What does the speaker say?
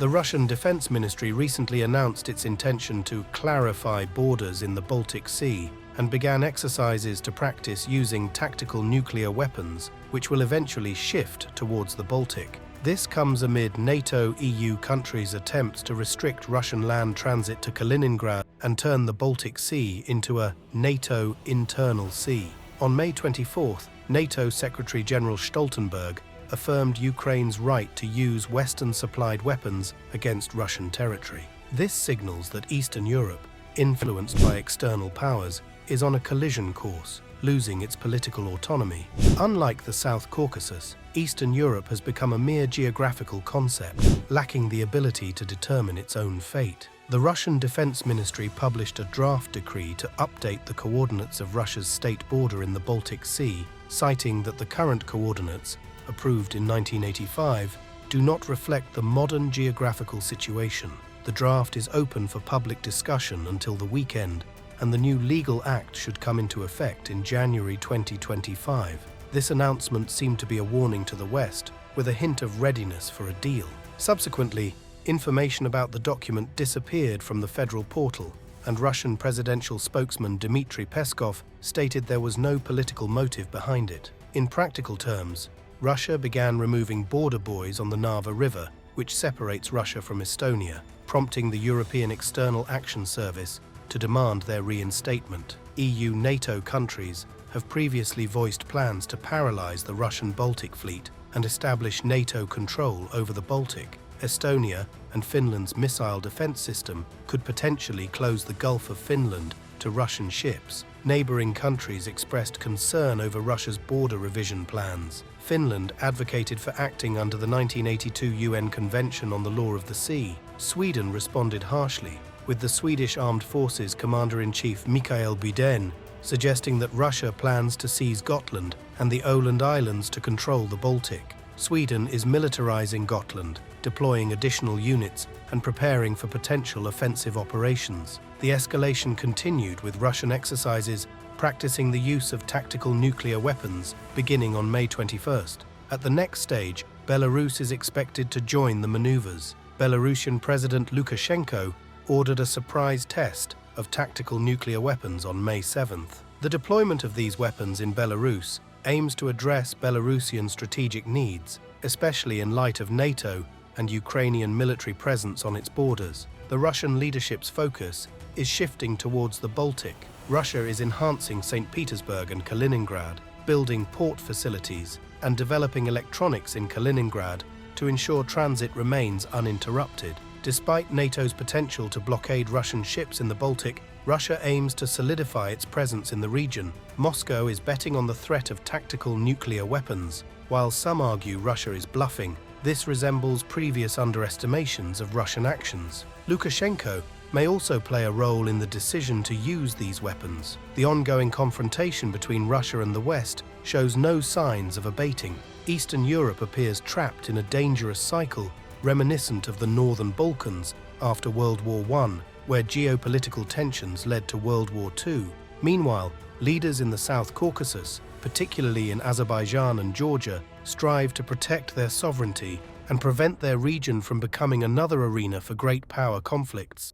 The Russian Defense Ministry recently announced its intention to clarify borders in the Baltic Sea and began exercises to practice using tactical nuclear weapons, which will eventually shift towards the Baltic. This comes amid NATO-EU countries' attempts to restrict Russian land transit to Kaliningrad and turn the Baltic Sea into a NATO internal sea. On May 24th, NATO Secretary General Stoltenberg affirmed Ukraine's right to use Western-supplied weapons against Russian territory. This signals that Eastern Europe, influenced by external powers, is on a collision course, losing its political autonomy. Unlike the South Caucasus, Eastern Europe has become a mere geographical concept, lacking the ability to determine its own fate. The Russian Defense Ministry published a draft decree to update the coordinates of Russia's state border in the Baltic Sea, citing that the current coordinates, approved in 1985, do not reflect the modern geographical situation. The draft is open for public discussion until the weekend, and the new legal act should come into effect in January 2025. This announcement seemed to be a warning to the West, with a hint of readiness for a deal. Subsequently, information about the document disappeared from the federal portal, and Russian presidential spokesman Dmitry Peskov stated there was no political motive behind it. In practical terms, Russia began removing border buoys on the Narva River, which separates Russia from Estonia, prompting the European External Action Service to demand their reinstatement. EU-NATO countries have previously voiced plans to paralyze the Russian Baltic fleet and establish NATO control over the Baltic. Estonia and Finland's missile defense system could potentially close the Gulf of Finland to Russian ships. Neighboring countries expressed concern over Russia's border revision plans. Finland advocated for acting under the 1982 UN Convention on the Law of the Sea. Sweden responded harshly, with the Swedish Armed Forces Commander-in-Chief Mikael Bydén suggesting that Russia plans to seize Gotland and the Åland Islands to control the Baltic. Sweden is militarizing Gotland, deploying additional units and preparing for potential offensive operations. The escalation continued, with Russian exercises practicing the use of tactical nuclear weapons beginning on May 21st. At the next stage, Belarus is expected to join the maneuvers. Belarusian President Lukashenko ordered a surprise test of tactical nuclear weapons on May 7th. The deployment of these weapons in Belarus aims to address Belarusian strategic needs, especially in light of NATO and Ukrainian military presence on its borders. The Russian leadership's focus is shifting towards the Baltic. Russia is enhancing St. Petersburg and Kaliningrad, building port facilities, and developing electronics in Kaliningrad to ensure transit remains uninterrupted. Despite NATO's potential to blockade Russian ships in the Baltic, Russia aims to solidify its presence in the region. Moscow is betting on the threat of tactical nuclear weapons. While some argue Russia is bluffing, this resembles previous underestimations of Russian actions. Lukashenko may also play a role in the decision to use these weapons. The ongoing confrontation between Russia and the West shows no signs of abating. Eastern Europe appears trapped in a dangerous cycle reminiscent of the Northern Balkans after World War I, where geopolitical tensions led to World War II. Meanwhile, leaders in the South Caucasus, particularly in Azerbaijan and Georgia, strive to protect their sovereignty and prevent their region from becoming another arena for great power conflicts.